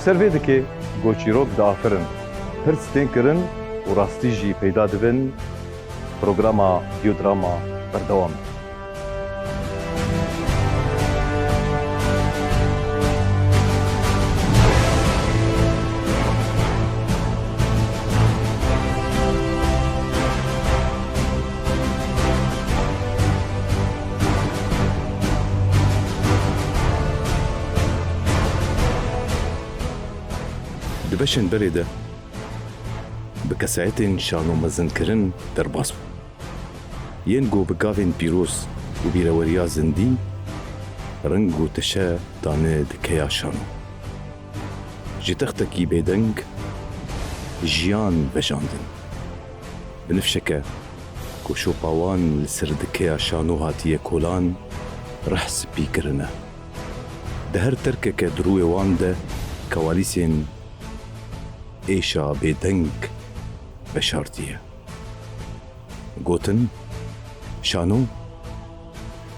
ser vê dike goçîrok diafirin, pirs tên kirin û rastî jî peyda dibin, programa Biodrama berdewam. Di beşên berê de bi kesayetên şanomezinkirin derbas bû. Yên got bi gavên pîroz û bîreweriya zindî ring û tişe dane di keya şano. Ji textekî bêdeng jiyan vejandin. Bi nifşeke ku şopa wan li ser dikeya şano hatiye kolan reh spî kirine. Di her terkeke dirûyê wan de kewalîsên êşa bêdeng veşartiye. Gotin, şano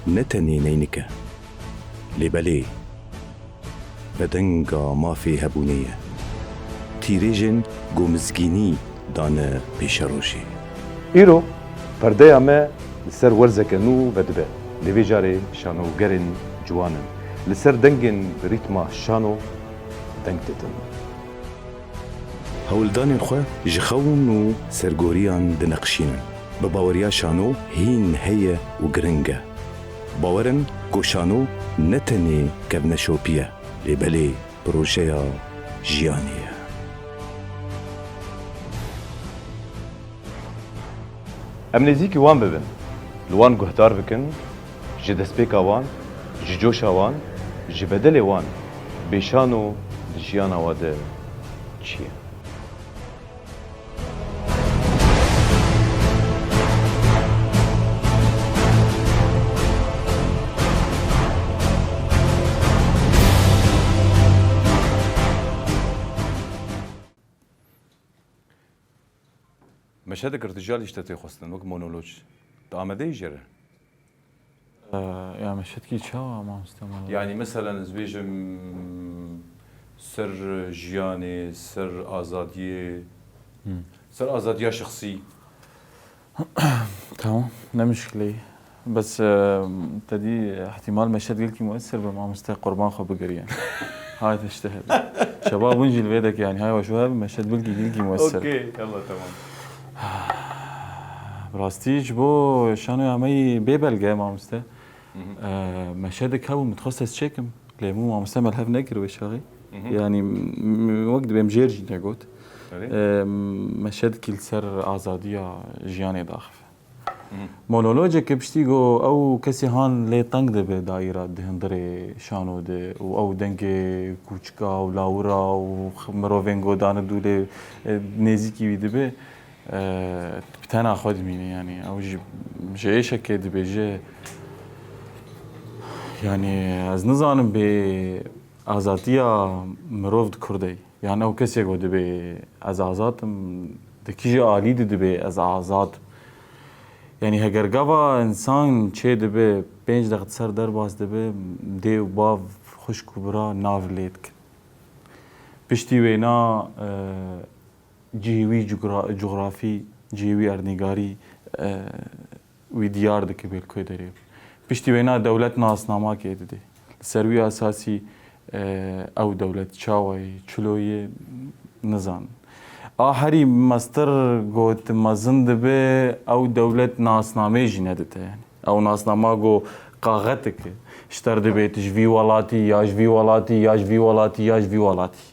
ne tenê neynike, lê belê bedenga mafê hebûnê ye. Tîrêjên gomizgînî dane pêşerojê. Îro perdeya me li ser werzeke nû vedibe. Lê vê carê şanogerên ciwanin li ser dengên rîtma şano deng ditin. Hewldanên xwe ji xewn û sergoriyan dineqşînin. Bi baweriya şano hîn heye û giring e. Bawerin ku şano ne tenê kevneşopî ye, lê belê projeya jiyanê ye. Em nêzîkî wan bibin, li wan guhdar bikin, ji destpêka wan, ji coşa wan, ji bedelê wan, bêşano di jiyana wa de çi ye? مشهدك ارتجال اشتتي خواستن وك مونولوج تعمدي جرى يعني مشهد شاوا ما مستمر يعني مثلا زبيجم سر جياني سر آزادية سر آزادية شخصي تمام لا مشكلة بس تدي احتمال مشهد قلتي مؤثر بما مستوى قربان خو بقري يعني هاي تشتهر شباب ونجي لبيتك يعني هاي وشو هذا مشهد قلتي مؤثر اوكي يلا تمام براستيج بو شانو عمي بيبلغ ما مسته مشهدك هو متخصص شكم ليمو ما مسته ملهف نكر وشاغي يعني وقت بمجيرجي نقول مشهدك السر آزادية جياني داخف مونولوجك بشتيغو او كسي هان لي طنق دبه دائرة دهندري شانو ده او دنگي كوچكا و لاورا و مروفينغو دان دولي نزيكي بيدبه بتانا خود ميني يعني او جيشة كده بيجي يعني از نظانم بي آزادية مروفد كردي يعني او كسي قد بي از آزادم دكيجي آلي ده بي از آزاد يعني هگرگاوا انسان چه دبه 5 دقیقه سر در باز دبه دی و باو خوش کبرا ناو لید کن پشتی وینا جیوی جغرافی جیوی ارنگاری وی دیار دکی بالکوی داریم پشتی وینا دولت ناسنامه که دیده سروی اساسی او دولت چاوی چلوی نزان آخری مستر گوت مزند به او دولت ناسنامه جنده يعني او ناسنامه گو قاغت که اشتر دبیت جوی ولاتی یا جوی ولاتی یا جوی ولاتی یا جوی ولاتی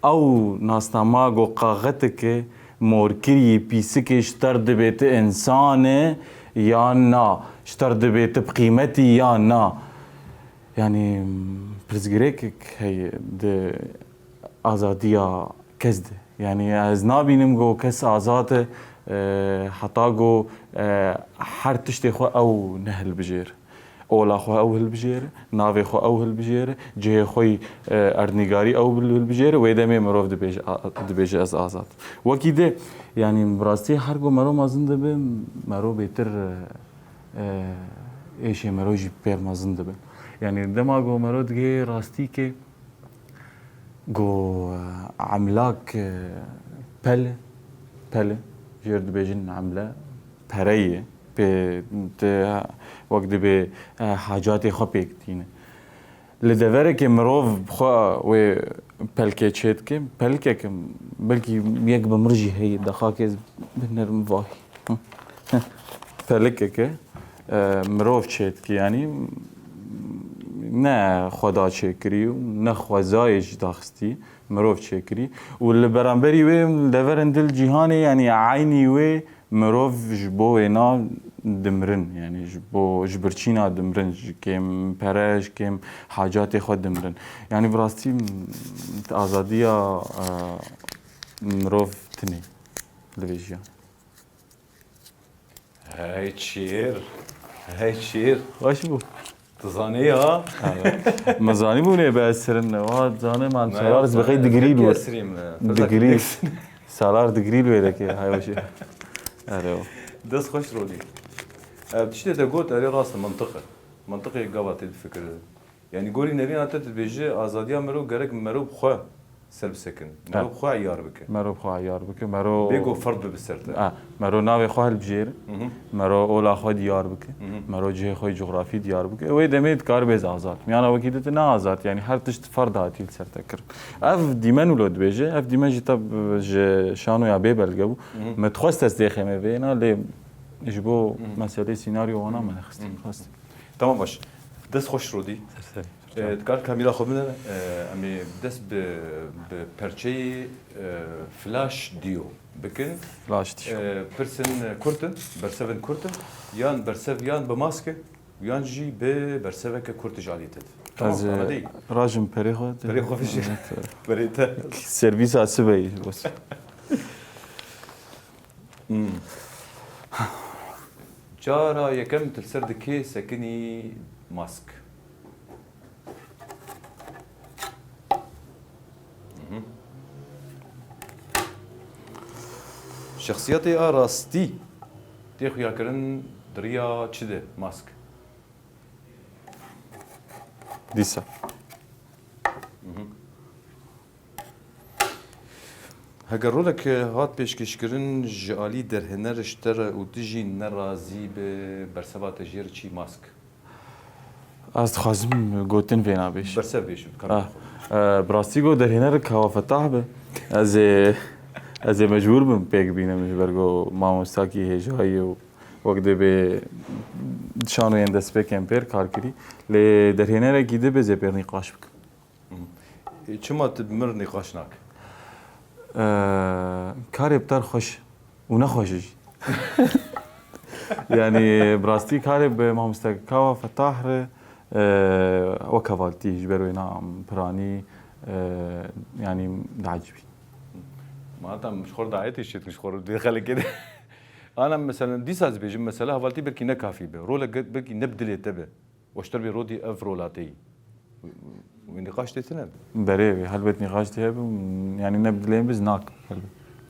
او ناسنامه گو قاغت که مورکری پیسی که اشتر دبیت انسان یا نا اشتر دبیت بقیمتی یا نا يعني برزگریک هی ده آزادیا کزده يعني از نابینم گو کس آزاده حتا گو هر تشتی خو او نهل بجیر اولا خو او هل بجیر ناوی خو او هل بجیر جه خوی ارنگاری او هل بجیر و ایدمی مروف دبیج از آزاد وکی ده يعني براستی هر گو مرو مازنده به مرو بهتر ایشی مرو جی پیر مازنده به يعني دماغو مرو دگه راستی که جو عملاك بله جرد بيجن عملة بريه وقت به حاجاتي خبيك تينه لدوره که مروف بخوا و پلکه چید که پلکه که بلکی یک بمرجی هی دخاکز بنرم وای پلکه که مروف چید که یعنی نه خدا چکری و نه خوازایش داخستی مروف چکری و لبرانبری و دورن دل جهانی یعنی عینی و مروف جبو اینا دمرن يعني جبرتشينا دمرن كيم براش كيم حاجات خود دمرن يعني براستي آزادية مروف تني لبيجيا هاي تشير واش بو تزاني ها مزاني بوني بأسرن واد زاني مع سالار بقي دقريل دقريل سالار دقريل ويلك هاي وش أريو دس خوش رولي بتشتي تقول على راس المنطقة منطقة قبضت الفكرة يعني قولي نبينا تتبيجي آزادية مرو قرق مرو بخوا سلب سكن مرو بخوا عيار بك مرو بخوا عيار بك مرو بيجو فرد بسرته مرو ناوي خوا البجير مرو أولا خوا ديار بك مرو جهة خوا جغرافي ديار بك ويدميت كار بيز آزاد يعني وكيدت نا آزاد يعني هر تشت فرد هاتي لسرتكر اف ديمن ولود بيجي اف ديمن جتاب شانو يا بيبل قبو متخوست استيخي مبينا لي يجبو مسألة سيناريو وانا ما خاص تمام باش دس خوش رودي تكار كاميرا خمنا امي دس ببرشي فلاش ديو بكن فلاش ديو برسن كورتن برسفن كورتن يان برسف يان بماسكه ويان جي ببرسفك كورت جاليتت از راجم بريخو فيش بريتا سيرفيس اسبي بس جارا يكم تلسرد كي سكني ماسك شخصيتي راستي تيخو ياكرن دريا تشده ماسك ديسا هقروا لك هات بيشكشكرن جالي درهنر اشترى وتجي نرازي برسبات تجير شي ماسك از خازم گوتن فينا بيش برسب بيش براستي گو درهنر كوا فتح به از مجبور بم پیک بینم مش برگو ما مستاکی هجایی و وقت به شانو این دست به کمپر کار کری لی درهنه را گیده به زپر نقاش بکن چما تبمر نقاش ناک کار ابتر خوش و نخوشش يعني براستي كاري بما مستكاوا فتح وكفالتي جبروا نعم براني يعني عجبي معناتها مش خور دعيتي الشيء مش خور بدي خلي كده انا مثلا دي ساز بيجي مثلا هفالتي بركي نكافي به رولا بركي نبدل يتبه واشتر بي رودي اف رولاتي ونقاش تتنب بريبي هل بيت نقاش تهب يعني نبدلين بزناك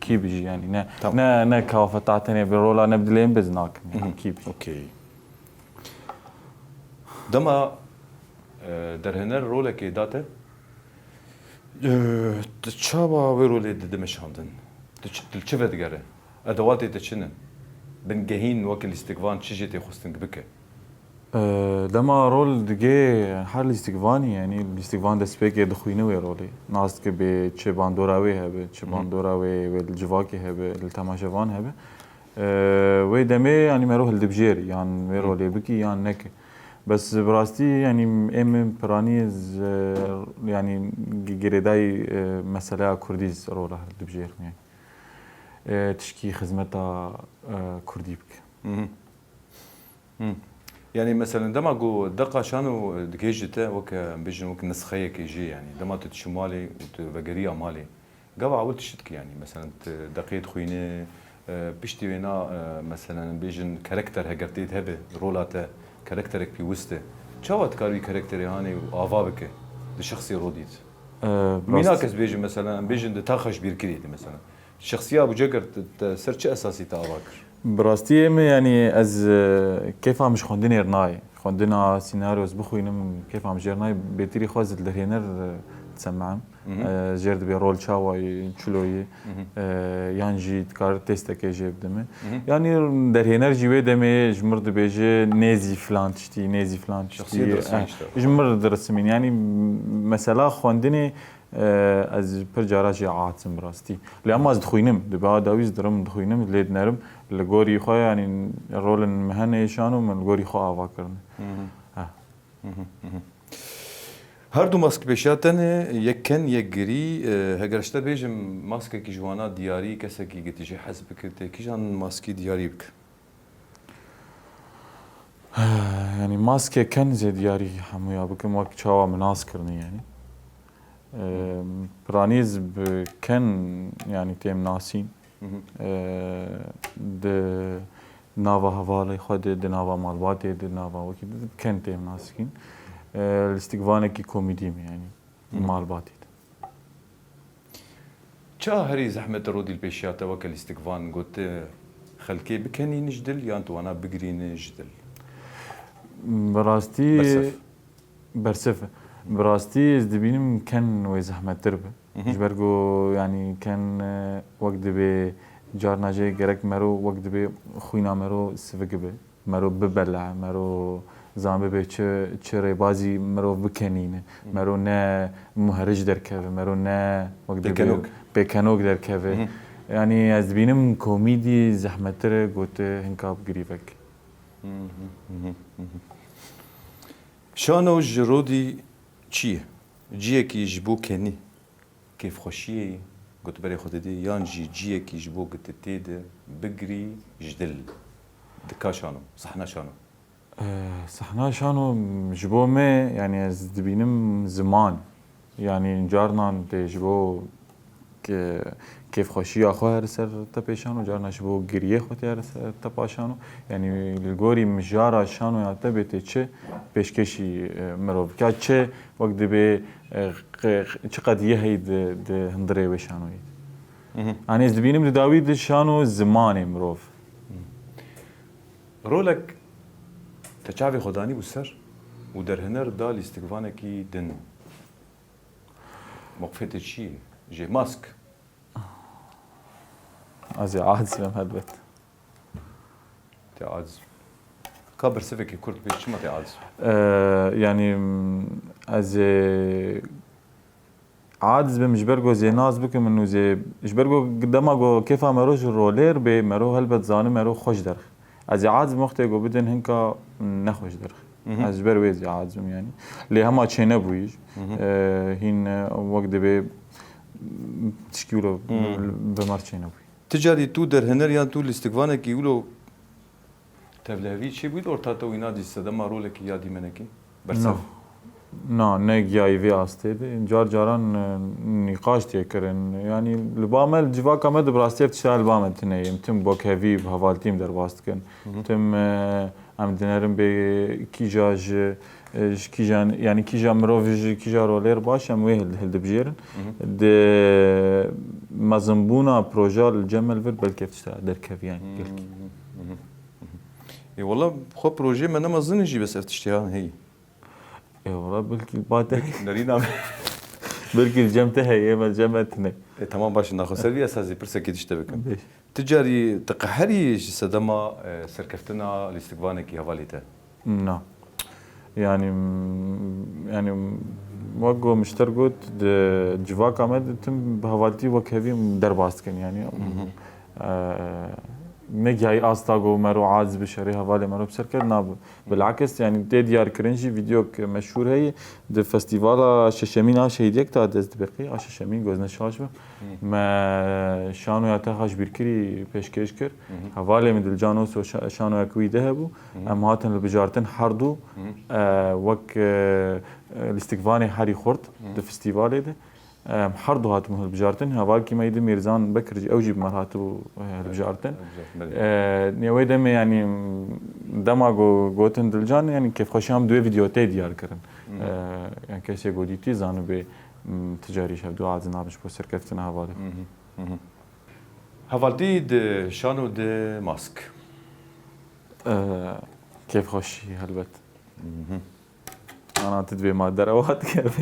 كي بيجي يعني نا كافتاتني برولا نبدلين بزناك يعني كي بيجي اوكي دما درهنر رولا كي داته تشابا ويرولي دمشاندن تلشفت جره ادواتي تشنن بنجهين وكل استقفان تشجتي خستن بك دما رول دقي حال الاستقفاني يعني الاستقفان دسبيك دخوينه ويرولي ناس كي بتش باندوراوي هبه تش باندوراوي والجواكي هبه التماشفان هبه ويدمي يعني ما روح الدبجير يعني ويرولي بكي يعني نك بس براستي يعني ام برانيز يعني جريداي مسألة كرديز رولا الدبجير يعني تشكي خدمتها كردي بك يعني مثلا دما جو دقة شانو دقيجته وك بيجن وك نسخية كيجي يعني دما تتشمالي وتبقرية مالي قبل عودت شتك يعني مثلا دقيت خوينه بيشتي وينا مثلا بيجن كاركتر هقرتيت هبه رولاته كاركترك بيوسته شاوت كاري كاركتري هاني وآفا بك الشخصية روديت ميناكس بيجي مثلا بيجن تاخش بيركريتي مثلا الشخصية أبو جقر سرش أساسي تاباكر براستي يعني از كيف مش خوندين رناي خوندنا سيناريوز بخوينم كيف عم جرناي بيتري خوازت الهينر تسمعهم جرد به رول چاوای چلوی یانجی کار تست که جیب دمه یعنی در هنر جیوه دمه جمرد بیجه نزی فلان تشتی جمرد رسمین یعنی مثلا خواندنی از پر جاراجی عاطم براستی لما از دخوینم دبا داویز درم دخوینم لید نرم لگوری خواه یعنی رول مهنه شانو من لگوری خواه آوا کرن هر دو ماسک بشاتن یکن یک گری هگرشتر بیجم ماسک کی جوانا دیاری کسی کی گتیجه حسب کرده کی جان ماسکی دیاری بک يعني ماسكة كان زي دياري حمويا بكم وقت شوا مناس كرني يعني برانيز كان يعني تيم ناسين د نافا هوالي خود د نافا مالباتي د نافا وكيد كان تيم ناسين الاستقبال كي كوميدي يعني مالباتي چا هری زحمت رودی البیشیات وکل استقبال قلت خلکی بکنی نجدل یا انتو انا بگری نجدل براستي برسفة براستي ازدبينم كان وزحمة تربة جبرجو يعني كان وقت به جارنا جاي جرك مرو وقت به خوينا مرو سفق به مرو ببلع مرو زامبه به چه بازی مرو بکنینه مرو نه مهرج در کفه مرو نه وقت به کنوک در کفه يعني ازدبينم كوميدي زحمة تربة قلت هنكاب قريبك شانو جرودی چیه؟ جیه کی جبو کنی کیف خوشیه قلت بري خود دی یان جیه کی جبو قلت تید بگری جدل دکا شانو صحنا شانو صحنا شانو جبو ما يعني ازدبينم زمان يعني جارنا جبو كيف خوشي اخوها سر تبيشانو جارنا شبو غريه خوتي سر تباشانو يعني الغوري مجارا شانو يا تبيتي تشي بيشكشي مروف كا تشي وقت به قد يهي د هندري وشانو انا زبينم داويد شانو زماني مروف رولك تشافي خداني بسر ودر هنر دال استقفانكي دن موقفت شي جي ماسك ازي عادز لم هدبت تعادز كابر سيفيكي كرت بيش ما تعادز يعني از عادز بمجبرگو زي ناز بكم انه زي جبرگو قدامه كيف مروج رولير به مرو هلبت زانه مرو خوش درخ از عادز مخته گو بدن هنكا نخوش درخ از برويز عادزم يعني لي هما تشينا بويج هين وقت به تشكيلو بمارتشينا بوي تجاري تو در هنر يان تو الاستقفانه كي يقولوا تبلهوي شي بيد اورتا تو ينادي السدما رولك يادي منكي برسف نه نگیایی وی استید جار جاران نقاش تیکرن يعني البامل جواك مد براستيف تشال البامل تنيم تم بوكهوي بحوالتيم در باست كن تم ام دينرم به كيجاج كيجان يعني كيجا مروفج كيجا رولير باش ام ويل هل دبجيرن د مزنبونا بروجال الجمل فير بالكيف تشتغل در كيف يعني اي والله خو بروجي ما ما ظنجي بس افتشتيها هي اي والله بلكي الباته نرينا بلكي الجمته هي ما جمتني تمام باش ناخذ سلبي اساسي برسا كي تشتبك تجاري تقهري سدما سركفتنا الاستقبانك هواليته نعم يعني وقو مشترقوت جواك عمد تم بهوالتي وكهوي درباستكن يعني نجاي استاغو مرو عاز بشري هوالي مرو بسركر ناب بالعكس يعني دي ديار كرنجي فيديو مشهور هي د فستيفال ششمين شهيديك تا دست بقي ششمين گوزنا شاشبه ما شانو ياتخاش بيركري پیشکش کر هوالي من الجانوس شانو يكوي ذهبو ام هاتن البجارتن حردو وك الاستقباني حري خورد د فستيفال ده حردو هات مهل بجارتن هوال كي ما يد ميرزان بكر اوجي بمراتو البجارتن نيوي دم يعني دماغو گوتن دلجان يعني كيف خوشام دو فيديو تي ديار كرن يعني كيسي گوديتي زانو به تجاري شاف دو عاد نابش بو سركفتنا هوالي هوالتي د شانو د ماسك كيف خوشي هلبت انا تدبي ما دروات كيف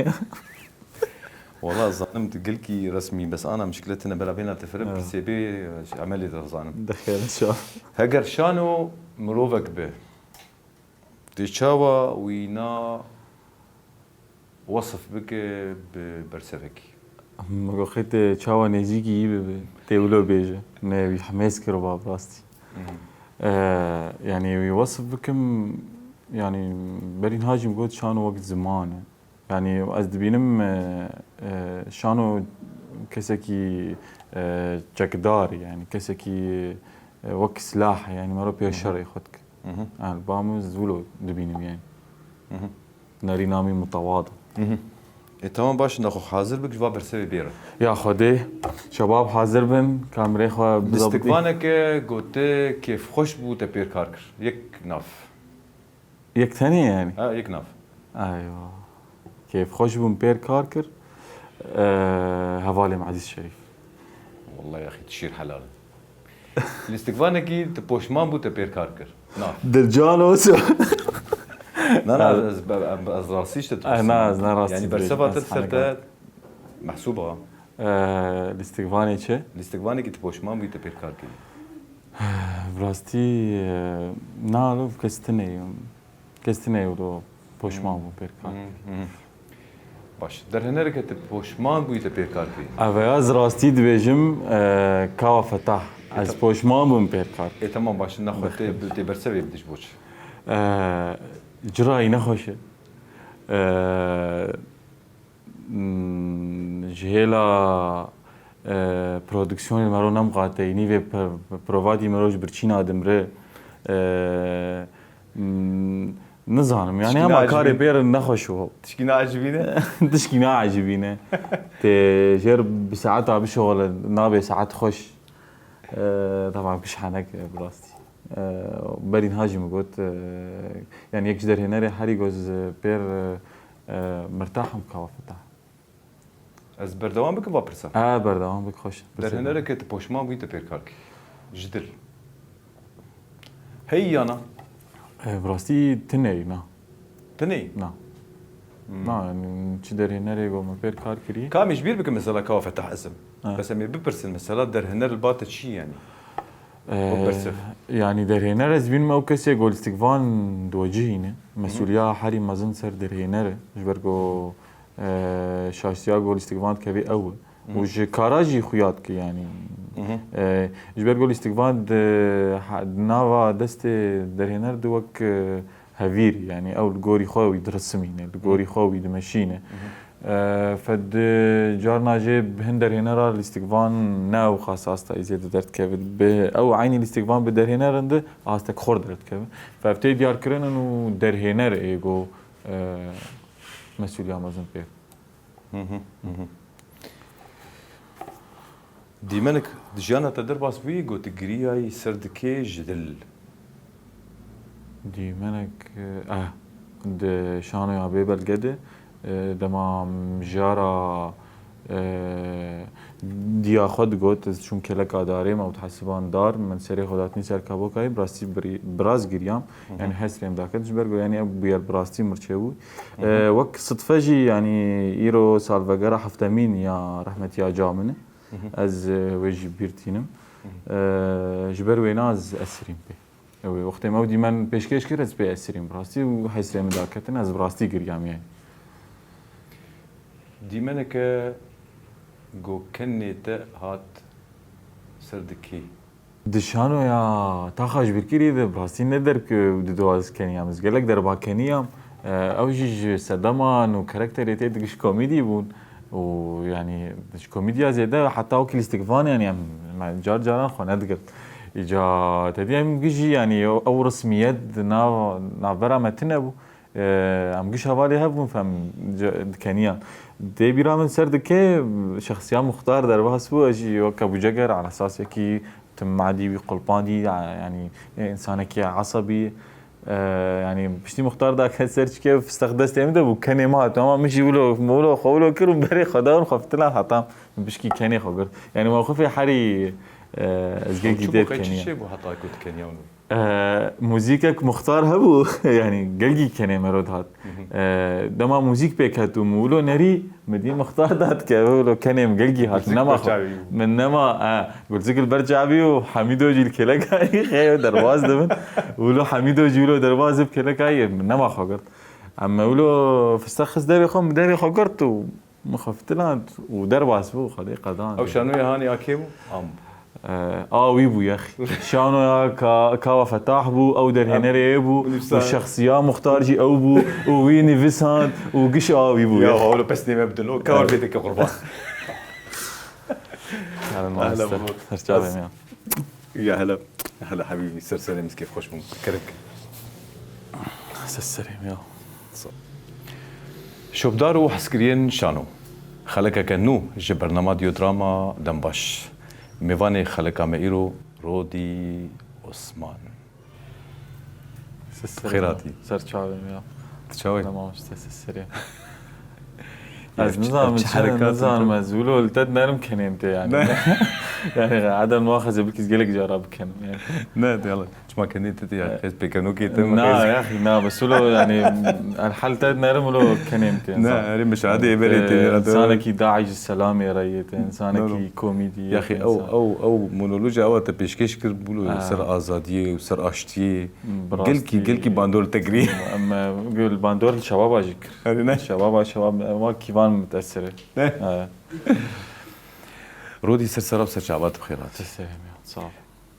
والله الظالم تقلكي رسمي بس انا مشكلتنا بلا بينا تفرق بالسيبي عملي الظالم دخل ان شاء الله. هجر شانو مروفك به تشاوا وينا وصف بك ببرسفك ما خيت تشاوا نزيكي تقولوا بيجا نبي حماس كربا براستي. يعني يوصف بكم يعني برين هاجم قلت شانو وقت زمان يعني أزد بينم شانو كسكي جكدار يعني كسكي وك سلاح يعني مرة بيا الشرعي خدك البامز زولو دبينم يعني ناري نامي متواضع. تمام باش ناخو حاضر بك جواب برسفي بيرا يا خدي شباب حاضر بن كاميرا خو باستقبانك قلت كيف خوش بو تبير كاركر يك ناف يك ثاني يعني يك ناف ايوه كيف خوش بو بير كاركر هفالي مع عزيز الشريف والله يا اخي تشير حلال الاستقبانك تبوشمان بو تبير كاركر ناف دلجانوس لا از راسيش انا يعني برسفة تسرت محسوبة الاستقباني چه؟ الاستقباني كي تبوشمان بو تبير كاركر براستي نالو كستني ودو بوشمان بو بير كاركر باش در هنرك تبوشمان بو تبير كاركر اوياز راستي دبيجم كاوا فتح از بوشمان بو بير كاركر تمام باش ناخذ تي برسفي بدش بوش جراي نخوشه جهلا برودكسيون مرو نم قاطيني في بروفادي مروج برچينا دمره نزانم يعني اما كاري بير نخوشو تشكينا عجبينه تشكينا عجبينه تجر بساعتها بشغل نابي ساعات خوش طبعا كش حنك براستي برين هاجم قلت يعني يقدر هنا حري جوز بير مرتاح مكوافتها از بردوام بك بابرسا بردوام بك خوش در هنا رك تبوشمان بيت بير كاركي جدل هي انا براستي تني نا نا يعني تقدر هنا ريجو ما بير كاركري كام يجبير بك مثلا كوافتح اسم بس امي ببرسن مثلا در هنا البات شي يعني يعني درهنر از بین ما کسی گل استقبال دوجهینه مسئولیا حری مزن سر درهنره جبرگو شاشیا گل استقبال کبی اول وش کاراجی خویات کی يعني جبرگو استقبال ناوا دست درهنر دوک هفير يعني او الجوري خوي درسمينه الجوري خوي دمشينه فد جارنا جيب هندر هنا الاستقبال ناو خاصة إزاي درت كيف أو عيني الاستقبال بدر هنا رنده عاستك خور درت كيف فابتدي ديار كرن إنه در هنا إيجو مسؤولية مازن بيه ديمانك دجانا تدر باس بيجو تجرياي سردكي جدل ديمانك د شانو يا بيبل جده دما جارا دیا خود گوت چون کلک داریم او تحسبان دار من سری خوداتنی سر کابوکای براستی براز گریام يعني حسریم داکت جبرگو يعني بیار براستی مرچهو وک صدفه جی يعني ایرو سالفگرا هفتمین یا رحمت یا جامنه از وجه بیرتینم جبر ویناز اسریم به وقتی ما ودی من پیشکش کرد از به اسریم براستی و حسریم داکتن از براستی گریام يعني ديمانك جو كنت هات سردكي دشانو يا تاخاش بكيري ده براستي ندر كدواز كنيام زغلك دربا كنيام اوجي سدمان وكاركتريتي دش كوميدي بون ويعني دش كوميديا زياده حتى وكل استقفان يعني مع جار جاران خندقت اجا تديم جي يعني او رسميات نا برا متنبو ام گش حوالی هبون فهم كنيان دي بيرامن سردكي شخصيات مختار در بحث بو اجي وكابو جگر على اساس يكي تمعدي بقلبان دي يعني انسان كي عصبي يعني بشتي مختار داك سيرش كيف استخدمت امده بو كلمات تمام مش يقولوا مولو خولو كرم بري خداون خفتنا حتى بشكي كني خبر يعني موقفي حري از گلگی دید کنیم چی بود حتی کد کنیم موزیکک مختار هبو يعني قلقي كان مرود هات دما موزيك بيكاتو مولو نري مدي مختار دات كولو كان قلقي هات نما من نما قلت زيك البرجعبي وحميدو جي الكلاكاي خيو درواز دبن ولو حميدو جي ولو درواز بكلاكاي من نما خقرت اما ولو فاستخص داري خقرت ومخفت لان ودرواز بو خليقه دان او شنو يا هاني اكيمو ويبو يا اخي شانو يا كاوا فتاح بو او درهنري بو والشخصيه مختار جي او بو ويني فيسانت وقش ويبو يا هو بس ني مبدلو كاور بيتك قربان اهلا مبروك يا هلا حبيبي سر سلام كيف خوش كرك سلام يا شو بدارو حسكرين شانو خلقك كنو جي برنامج ديو دراما دمباش میوان خلقا مئیرو رودی عثمان خیراتی سر چاویم یا چاوی تمام سلسله از نظام مزولو التد نرم کنیم تی يعني عدم مؤاخذة بكيس قلق جرب كن يعني لا يلا ما كنت تي يعني بيكانو كيتم لا يا اخي لا بس له يعني الحل تد نرم له كنيم تی لا مش عادي بريتي انسانك داعش السلام يا ريت انسانك كوميدي يا اخي او مونولوجيا او تبيشكش كر بقولوا سر ازاديه وسر اشتي قلكي باندور تقري اما قول باندور الشباب اجيك شباب ما كيفان متاثره رودي سر شعبات بخيرات تسلم يا صعب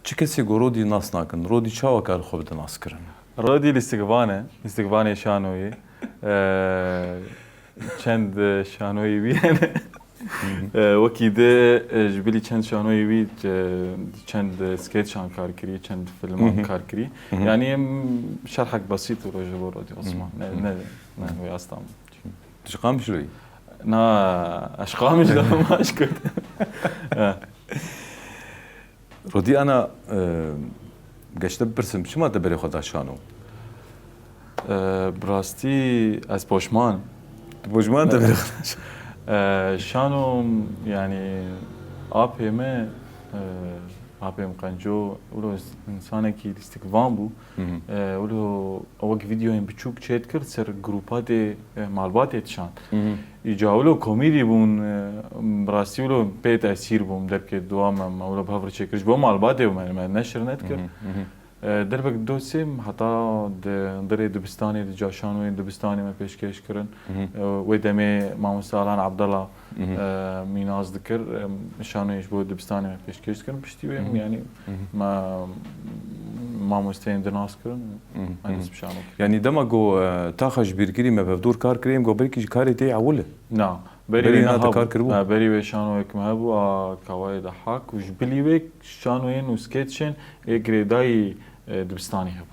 چه کسی رودي ناس ناكن رودي چاوا کار خوب د ناس کرن رودي الاستقبانه شانوي چند شانوي بي وكيده جبلي چند شانوي بي چند سكيت شان کار کری چند فيلم کار کری يعني شرحك بسيط ورجبو رودي عثمان نه وي استام تشقام شلوي نا اشقامش ده ما اشكت رودي انا قشت برسم شو ما تبري خدا شانو براستي از بوشمان تبري شانو يعني ابي قنجو ولو انسان كي استقبام بو ولو اوك فيديو هم بتشوك تشيت كر سر جروبات معلومات تشان يجاولو كوميدي بون براستي ولو بيت اسير بوم درك دوام ولو بهفر تشيكرش بو معلومات ما نشر نتكر دربك دوسم حتى دري دبستاني جاشانوين دبستاني ما بيشكش كرن ودمي ماموسالان عبد الله ميناز ذكر شانويش بو دبستاني ما بيشكش كرن بشتي يعني ما مستين دناس كرن انس بشانو يعني دمجو تاخش بيركري ما بفدور كار كريم جو بركي كاري تي عوله نعم بري كار كربو بري شانو كمهبو كواي ضحك وجبلي بك شانوين وسكيتشن اجريداي دبستاني هب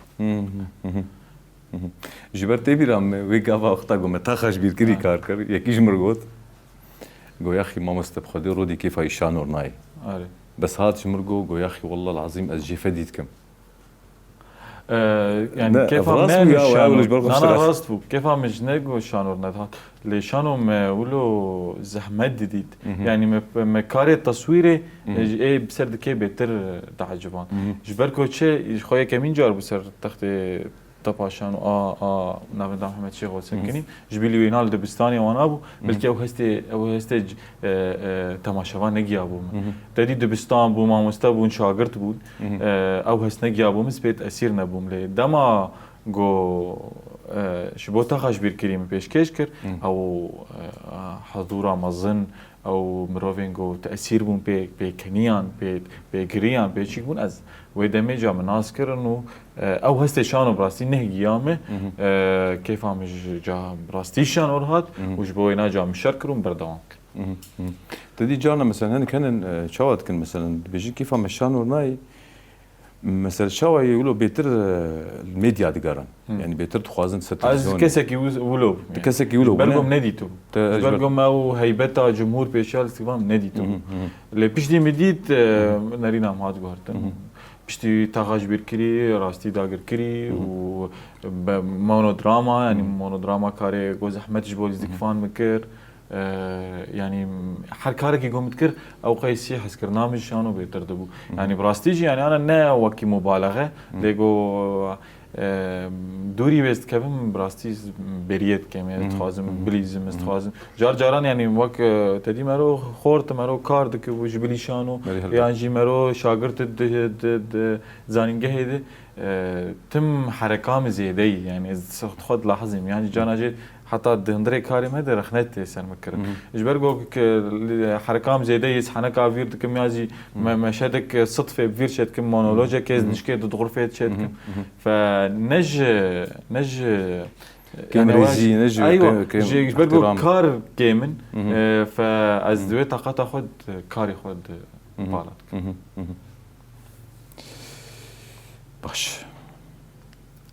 جبرتي بيرام ويقافا وقتا قوم تاخش بيركري كار كر يكيش مرغوت قو يا اخي ما مستبخدي رودي كيف يشانور ناي بس هات شمرغو قو يا اخي والله العظيم ازجي فديتكم يعني كيف انا راست بو كيف مش نجو شانور ندهات لشانو ما ولو زحمت جديد يعني مكاري التصويري ايه بسرد كي بيتر تعجبان جبركو شيء خويا كمين جار بسر تخت طباشانو نافذ محمد شيخ وسكني جبلي وينال دبستاني وانا ابو بلكي او هستي تماشاوان نگي ابو تدي دبستان بو ما مستبون شاگرد بود او هست نگي ابو مسبيت اسير نبوم لي دما جو شبو تاخش بير كريم بيشكش كر او حضور مظن او مروفينغو تاثير بون بي كنيان بي جريان بي شيك بون از ودمي جا مناس كرنو او هستي شانو براستي نهيامه كيف عم جا براستي شانو هات وجبو ينا جا مشاركرون بردوان تدي جانا مثلا هن كان شاوت كان مثلا بيجي كيف عم شانو ناي مثلا شاوا يقولوا بيتر الميديا دقارن يعني بيتر تخوازن از كسك يقولوا بلغم نديتو بلغم او هيبتا جمهور بيشال استقبام نديتو اللي بيشتي مديت نارينا مهات قهرتن بيشتي تاغاج بيركري راستي داغر كري و مونودراما يعني مونودراما كاري جوز احمد جبول زكفان مكر يعني هر کارێکی گۆمت کرد ئەو قەیسی حەزکردنامی شان و بێتر دەبوو ینی بڕاستیژی یانیانە نە وەکی مبالغە لێگۆ دووری وێست کەبم بڕاستی بریت کەمێ دخوازم بلیزم دخوازم جار جاران ینی وەک تەدی مەرۆ خۆرتە مەرۆ کار دکە ji bilî şan û yan jî mero şagird zanînge hêdî tim herekam zêdeyî yani xwe dilahizim yani cana jê heta di hindirê karê me de rexnet tê ser me kirin ji ber got herekam zêdeyî heneka vîr dikim ya jî me şedek sıdfê vîr çê dikim monolojekê dişkê di xurfê çê dikim fe ne ji كامريزي نجي جي برضو كار جيمن فاز دوي طاقات اخذ كاري خد بالات باش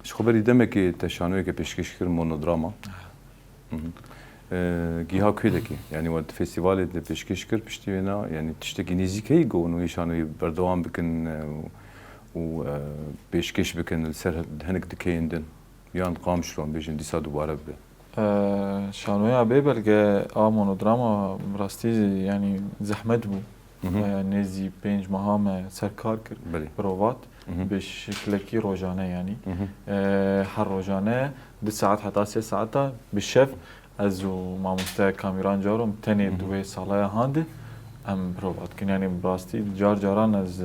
شو خبري دمك تشانوي كبيشكش كر مونودراما جيها كيدكي يعني ود فيستيفال اللي بيشكش كر بشتينا يعني تشتكي نيزيكي جو انه يشانوي بردوام بكن و بيشكش بكن السر هنك دكيندن یان قام شلون بیشن دیسا دوباره به شانویا ببرگه مونودراما راستی یعنی زحمت بو نزی 5 ماه سرکار کرد پروات به شکلکی روزانه یعنی هر روزانه 2 ساعت حتی 3 ساعت بالشف از ما مستوى کامیران جارم تنی دوی ساله هنده ام پروات کن یعنی راستی جاران از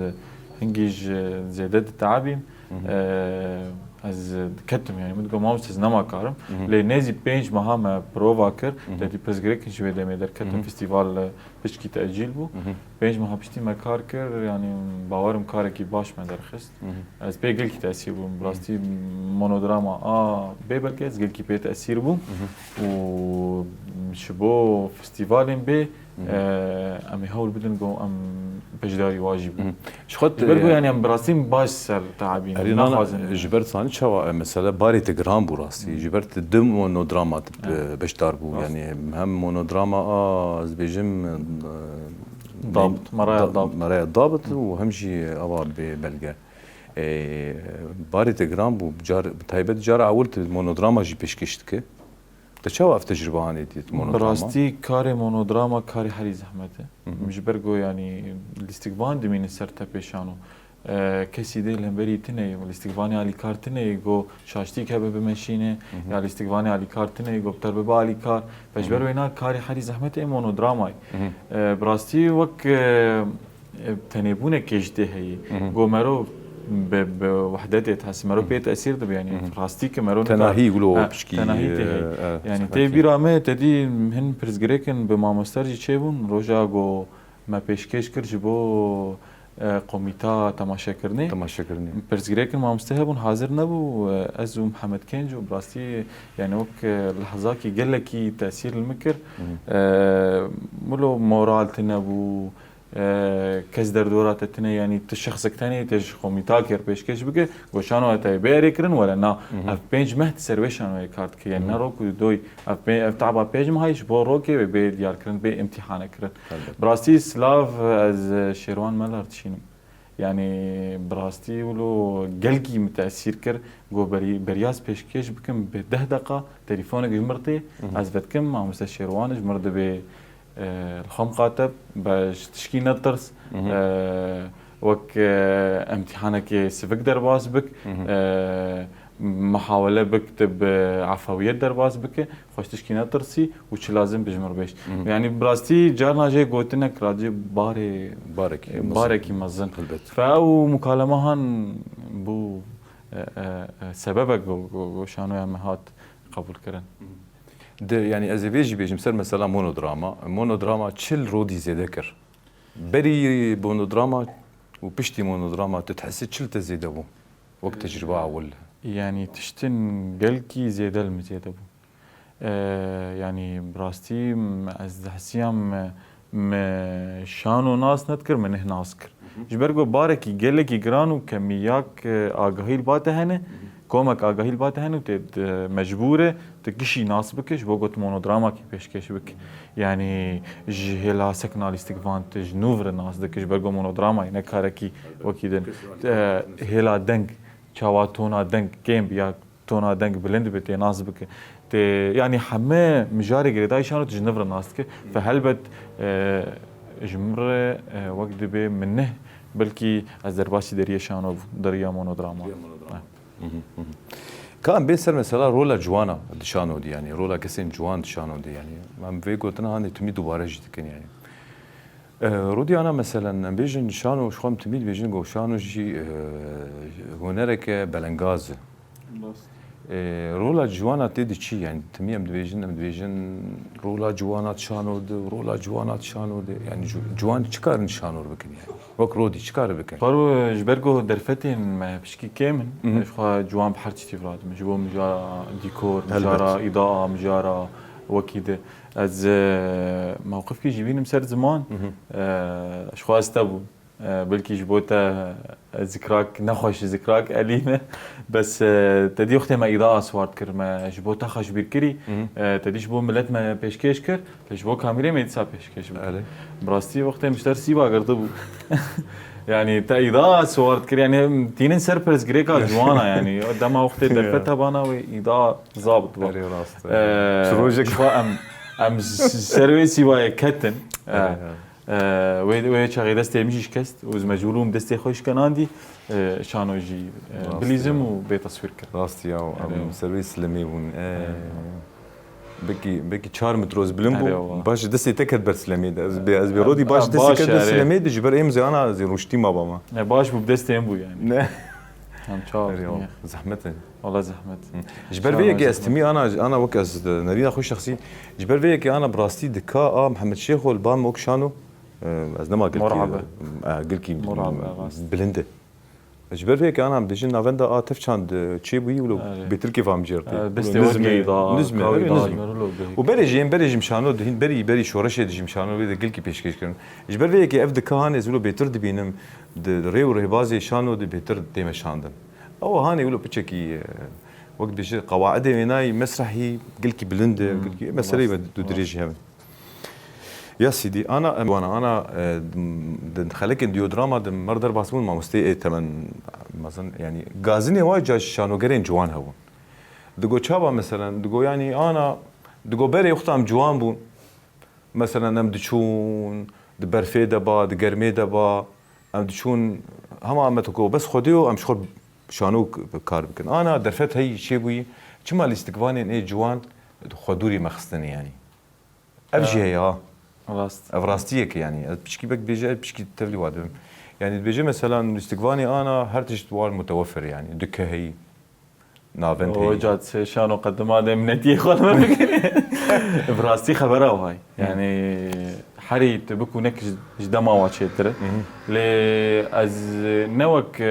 هنگیج زیاده تعبیم از کتم یعنی مدگم مامست نما کارم لی نزی 5 ماه ما پرووا کر دادی پزگریکن شوی دمی در کتم فستیوال پشکی تأجیل بو 5 ماه پشتی ما کار کر یعنی باورم کاری کی باش من درخست از بیگل کی تأثیر بو براستی مونودراما بیبل از گل کی پی تأثیر بو و شبو فستیوالیم بی امی هول بدن گو ام بجداری واجب شخوت برگو یعنی ام براسیم باش سر تعبین نخوازن جبرت ثاني شو مثلا باري تجرام براسي جبرت دم مونودراما بشدار بو يعني هم مونودراما زبيجم ضابط مرايا ضابط وهم شيء ابا ببلغه باري تجرام بو بجار تايبت جار اولت مونودراما جي بيشكشتك تشاوف تجربه هاني ديت مونودراما براستي كاري مونودراما كاري حري زحمته مش برجو يعني الاستقبال دمين السرتا بيشانو کسی دیل هم بری تنه الاستقبال علی کار تنه گو شاشتی که به بمشینه یا الاستقبال علی کار تنه گو بتر به علی کار فجبر وینا کاری حری زحمت مونودرامای براستی وک تنبونه کشته هی گو مرو به وحدته تحس مرو به تأثیر ده يعني راستی که مرو تناهی گلو بشکی تناهی ته يعني تی بیرامه تدی هن پرزگریکن به مامسترجی چه بون روزا گو ما پیشکش کرد جبو قومیتا تماشا کردنی پرزگریکن ما مستهبون حاضر نبو از محمد کنجو براستی يعني وك لحظات کی گله کی تأثیر المکر ملو مورال تنبو کس در دورات تنه يعني تشخصك تاني تش قومیتا کر پیشکش بگه گوشانو اتای بیاری کرن ولا نا اف پنج مهد سرویشانو کارت که يعني روكو دوی اف تعبا پنج مهایش با روكي بي دیار کرن بي امتحان کرن براستی سلاف از شیروان ملر تشینم يعني براستي ولو قلقي متأثير كر جو برياس پیشکش بكم ب 10 دقيقة تليفونك جمرتي از بدكم مع مستشيروان جمرد ب الخم قاتب باش تشكي نطرس وك امتحانك سفك درباس بك محاولة بكتب عفوية درباس بك خوش تشكي نطرسي وش لازم بجمر بيش يعني براستي جارنا جاي قوتنك راجي باركي مزن فاو مكالمة هان بو سببك شانو يا مهات قبول كرن يعني از ویژی بیشم سر مثلا مونودراما چل رودی زیاده کر بری مونودراما و پشتی مونودراما تتحسي چل تزیده بو وقت تجربه اول يعني تشتن قلكي زياده المزياده بو يعني براستي از حسيام شانو ناس نذكر من هنا اسكر جبرگو باركي قلكي جرانو كمياك آگاهی باته هنه کومک آگاهی باته هنو تد مجبوره تكشي ناس بكش بوقت مونودراما كي پیشکش بك يعني جهلا سكنال استقفانت جنوفر ناس دكش برگو مونودراما يعني كاركي وكيدن هلا دنگ چاواتونا دنگ گیم یا تونا دنگ بلند بتي ناس بك يعني حما مجاري قريداي شانو تجنفر ناسك فهلبت جمرة وقت دبي منه بلكي أزرباشي دريا شانو دريا مونودراما كان بيسر مثلا رولا جوانا دشانو دي يعني رولا كسين جوان دشانو دي يعني ما في قلتنا هاني تمي دوباره جتكن يعني رودي انا مثلا بيجن شانو شخم تميد بيجن جو شانو جي هنرك بلنغاز رولا جوانا تدي شي يعني تمي ام بيجن رولا جوانا شانو رولا جوانا شانو يعني جوان شكار شانو بكن يعني وك رودي شكار بكن قالوا جبرجو درفتين ما بشكي كامل شخا جوان بحرتي تفراد مجبو مجارا ديكور مجارا اضاءه مجارا وكيده از موقف كي جيبين مسر زمان شخو استبو بلكي جبوتا ذكراك نخوش ذكراك أليمة بس تدي وقت ما إضاءة صوارت كر ما جبوتا خش بيركري تدي جبو ملت ما بيشكش كر جبو كاميرا ما يتسا بيشكش براستي وقت مشتر سيبا قرطبو يعني تا إضاءة صوارت كر يعني تينين سربرز غريكا جوانا يعني قدام وقت دلفتها بانا وإضاءة ضابط بقى شروجك ام سرويسي واي كتن وي شغي دستي مشيش كست وز مجولوم دستي خوش كان عندي شانو جي بليزم وبتصوير كر راستي او ام سرويس لميون بكي چار متروز بلمبو باش دستي تكت برسلمي از بي رودي باش دستي كت برسلمي دي جبر ام زي انا زي روشتي ما باما باش بدستي امبو يعني هم چار زحمتن والله زحمت جبر فيكي استمي انا وك از نبينا خوش شخصي جبر فيكي انا براستي دكا محمد شيخ والبام وك شانو از نما قلت مرعبه قلت بلنده جبر فيكي انا بدي جنا فندا تفشاند تشيبوي ولو بتركي فام جيرت نزمه وبري مشانو دهين بري شورشه دي مشانو بده قلكي بيشكش كن جبر فيكي اف دكا هاني زولو بيترد بينم ريو رهبازي شانو دي بيترد ديما شاندن او هاني ولو بتشكي وقت بيجي قواعد هناي مسرحي قلكي بلنده قلكي مسرحي بدريج هم يا سيدي انا خليك ديودراما مردر باسمون ما مستي تمن مثلا يعني غازني واجه شانو غرين جوان هو دغو تشابا مثلا دغو يعني انا دغو بري وقتام جوان بون مثلا ام دشون دبرفي دبا دغرمي دبا ام دشون هما امتكو بس خديو ام شخر شانو كار بكن انا درفت هي شي بوي كما الاستقبال اي جوان خدوري مخستني يعني ابجي هي افراستيك يعني بشكي بك بيجي بشكي تفلي واد يعني بيجي مثلا استقبالي انا هرتش دوار متوفر يعني دكه هي نافنت هي وجات شانو قدم هذا منتي خل ما افراستي خبره وهاي يعني حري تبكو نك جدما واتشتر ل از نوك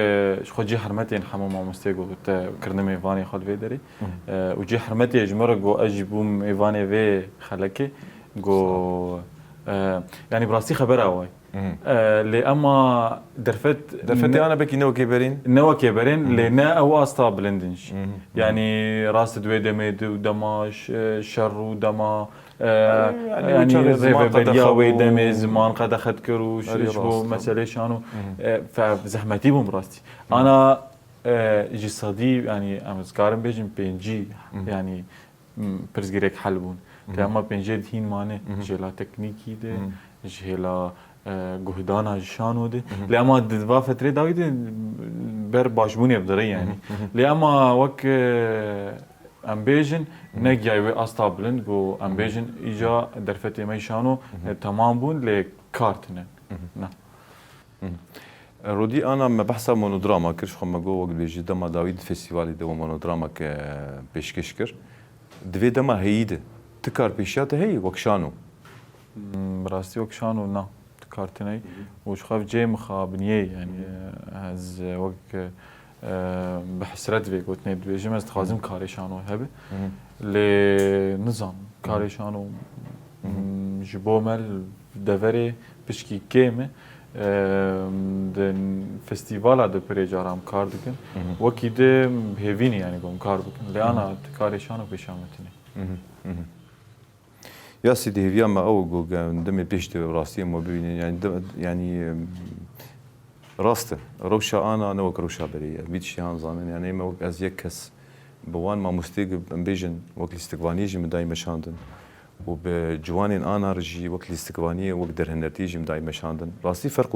خجي حرمتين حمام مستيغو كرنمي ايفاني خال فيدري وجي حرمتي جمرغو اجبوم ايفاني في خلكي جو يعني براستي خبره هواي لأما درفتي انا بكي نوا كبرين لنا او استا بلندنش يعني راس دوي دميد ودماش شر ودما يعني ريفيريا ويدمي زمان قد اخذ كروش شو مساله شانو فزحمتي بهم راستي انا جسدي يعني امزكارم بيجن بينجي يعني برزغريك حلبون كما بنجد هين مانه جلا تكنيكي ده جلا جهدانا شانو ده لأما دفع فترة دايد بر باشبوني بدري يعني لأما وك امبيجن نجاي استابلن جو امبيجن اجا درفتي ما شانو تمام بون لكارتنا نعم رودي انا ما بحث مونودراما كرش خما جو وقت بيجي دما داويد فيستيفال دو مونودراما ك بيشكشكر دوي دما هيده تكار بيشاته هي وكشانو براستي وكشانو نا تكارتني وش خاف جاي مخابنيه يعني از وك بحسرت في قلت نبي بيجي مز تخازم كاري شانو هبه لنظام كاري شانو جبومل دفري بشكي كيمه دن فستیوالا دو پریجارم کار دکن وکی ده هیوینی یعنی گم کار بکن لیانا کارشانو پیشامتنی يا سيدي هيفيا ما او دمي بيشتي راسي مو يعني راسته روشا انا نوك روشا بري بيتش هان زمان يعني ما از يكس بوان ما مستيق بيجن وقت الاستقبانية جي مداي مشاندن وبجوانين انا رجي وقت الاستقبانية وقت درهنرتي جي مداي مشاندن راسي فرق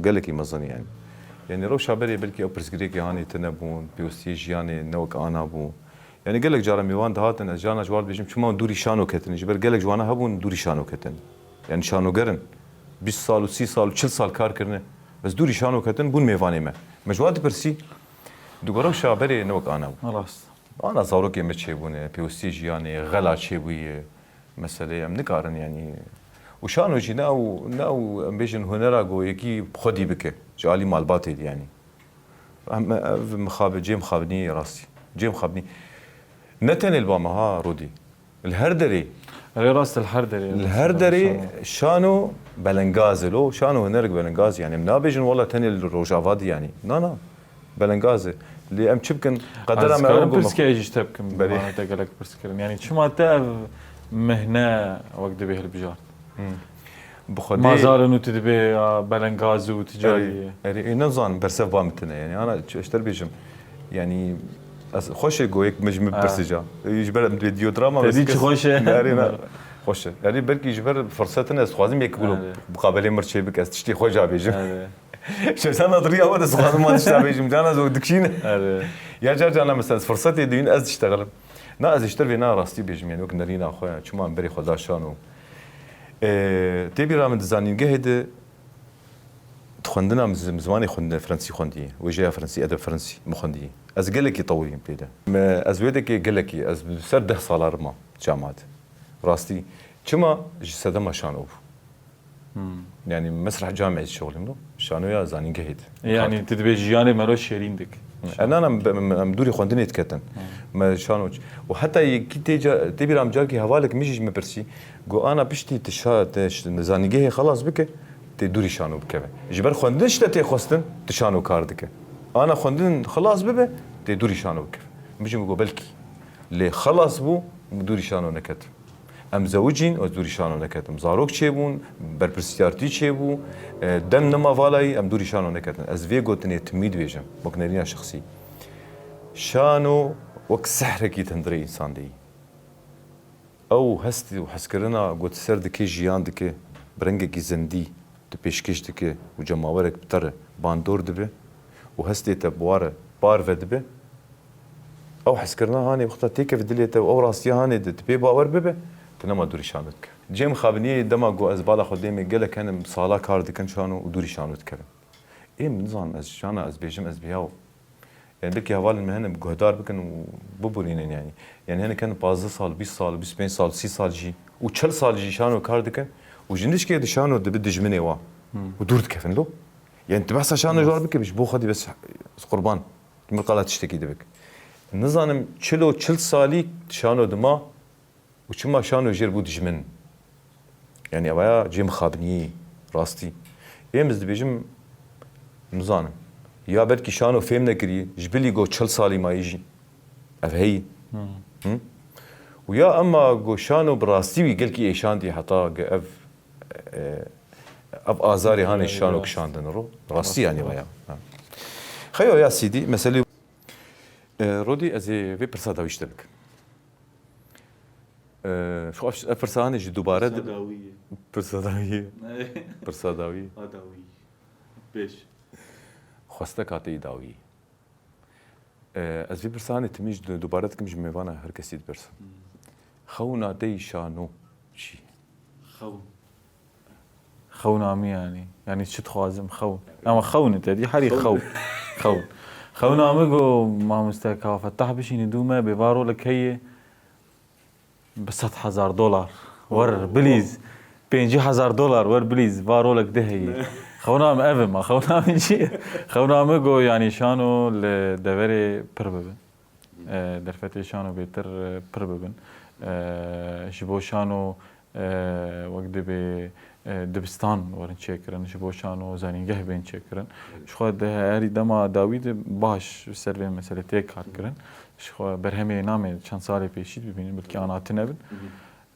قالك مزني يعني رو شابري بلكي او برسكريك يعني تنبون بيوستيج يعني نوك انا بو يعني قال لك جارا ميوان دهاتن جانا جوال بيجم شما دوري شانو كتن جبر قال لك جوانا هبون دوري شانو كتن يعني شانو قرن 20 سال و 30 سال و 40 سال كار كرنه بس دوري شانو كتن بون ميواني ما مجواد برسي دوغرو شابري نوك انا بو خلاص انا زاروك يمت شيبونه بيوستيج يعني غلا شيبوي مسألة ام نكارن يعني وشانو جي ناو بيجن هنرا جو يكي خدي بك جالي مالباتي يعني مخاب جيم خابني راسي جيم خابني نتن الباما ها رودي الهردري راس الهردري شانو بلنغازلو شانو هنرك بلنغاز يعني منابجن والله تاني الروجافادي يعني نا بلنغازي اللي ام تشبكن قدر ما اقول برسكي ايش تبكم ما تقلك برسكرن يعني شو ما تعرف مهنه وقت به البجار بخدي ما زال انه تدبي بلنغاز وتجاري يعني نظام برسف بامتنا يعني انا اشتر بيجم يعني خوش جويك مجمع برسجا يجبر فيديو دراما بس تديك خوش خوش يعني بركي يجبر فرصتنا خوازم يقولوا مقابله مرشي بك تشتي خوجا بيجم شو سنه طريقه ولا صغار ما تشتغل بيجم جانا زو دكشين يا جار انا مثلا فرصتي دين از تشتغل نا از اشتر بينا راستي بيجم يعني وكنا رينا اخويا شو ما بري خدا شانو تبي رامد زانين جهد تخندنا من زمان خوند فرنسي خوندي وجاي فرنسي ادب فرنسي مخندي از قالك يطورين بيدا ما از ودك قالك از سر 10 سال ما جامعات راستي كما جسد ما شانو يعني مسرح جامعي الشغل منو شانو يا زانين جهد يعني تدبي جياني مالو شيرين دك انا مدوري خوندني تكتن ما شانو وحتى كي تبي رام جالكي هوالك مش مبرسي جو انا بشتي تشات زانين جهد خلاص بك دوري شانو بكبه جبر خوندن شتى خوستن تشانو كاردك انا خوندن خلاص ببه دوري شانو بكبه مش بقول بلكي لي خلاص بو دوري شانو نكت ام زوجين او دوري شانو نكت مزاروك چيبون برپرسيارتي چيبو دم نما فالاي ام دوري شانو نكت از في گوتني تميد ويجم بكنرينا شخصي شانو وك سحركي تندري انسان دي او هستي وحسكرنا قلت سردكي جيان دكي برنگكي زندي پیشکش دکه و جماورک بتره باندور دبه و هستی تبواره بار ودبه او حس کرنا هانی وقتا تیک فدلیته او راستی هانی دبه باور ببه تنما دوری شانوتک جیم خابنی دما گو از بالا خودمی گله کنم سالا کار دکن شانو و دوری شانوت کرم ایم نظام از شانا از بیجم از بیاو يعني بلكي هوال المهنه بجهدار بكن وببورينن يعني هنا كان 15 سال 20 سال 25 سال 6 سال جي و 4 سال جي شانو كار دكن وجندش كده شانو بدي جمني وا ودورت كيفن له يعني انت بحث شانو جوار بك مش بو خدي بس قربان كم قالت تشتكي دبك النظام تشلو 4 سالي شانو دما وشما شانو جير بود جمن يعني ابا جيم خابني راستي يمز بيجم نظام يا بلكي شانو فهم نكري جبلي جو 4 سالي ما يجي اف هي ويا اما جو شانو براستي ويقول كي ايشان دي حتى اف ازاري هاني شانو كشاندن رو راستي يعني ويا خيو يا سيدي مسألة رودي ازي في برسادا ويشتبك شو افرساني جي دوباره برساداويه برساداويه اداوي بيش خواستك هاتي داوي از في برساني تميج دوباره تكمج ميوانا هر كسي برس خونا دي شانو شي خون عمي يعني شت خوازم خون اما خون انت دي حري خون عمي جو ما مستكا فتح بشي ندومه ببارو لك هي ب$100,000 ور بليز $50,000 ور بليز بارو لك ده هي خون عم افهم خون عم شي خون عمي جو يعني شانو لدوري برببن درفتي شانو بيتر برببن شبو شانو وقت به دبستان ورن شكرن شبو شانو زانينگه بين شكرن شخو ده هري دما داوود باش سر مساله تك کار کرن شخو برهمه نامه چند سال پیشید ببینید بلکه انا تنبن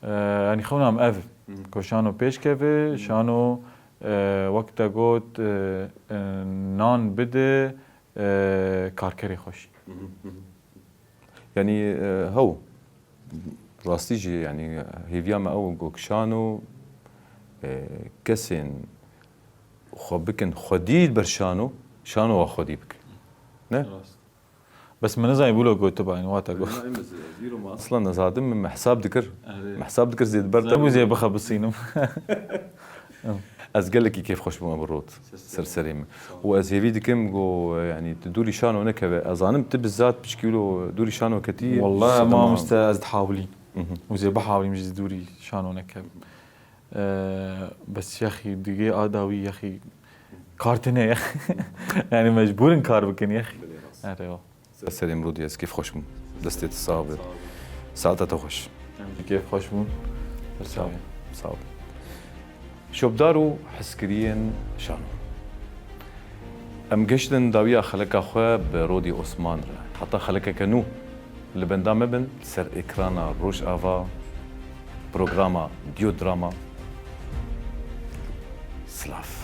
يعني خونام اف کو شانو پیش که شانو وقت گوت نان بده کارکری خوش يعني هو راستيجي يعني هيفياما أو جوكشانو كسن خبكن خديد برشانو شانو وخديبك نه بس من زي بيقولوا جو تبع يعني واتا جو اصلا زادم من حساب ذكر زيد برد تبو زي بخا بالصينم از قال لك كيف خوش بما بروت سرسريم واز هيفي دكم جو يعني تدوري شانو نكبه ازانم بالذات بشكيلو دوري شانو كثير والله ما مستعد تحاولين وزي بحاولين مش دوري شانو نكب بس يا اخي دقيقه اداوي يا اخي كارتنه يا اخي يعني مجبور انكار بكن يا اخي ايوه سرسريم رودياس كيف خوش دستة الصابر ساعتها تخش كيف خوش بون صعب شو بدارو حسكريين شانو ام قشتن داوية خلقا خواه برودي عثمان حتى خلقا كانو اللي بندا مبن سر اكرانا روش افا بروغراما ديو دراما سلاف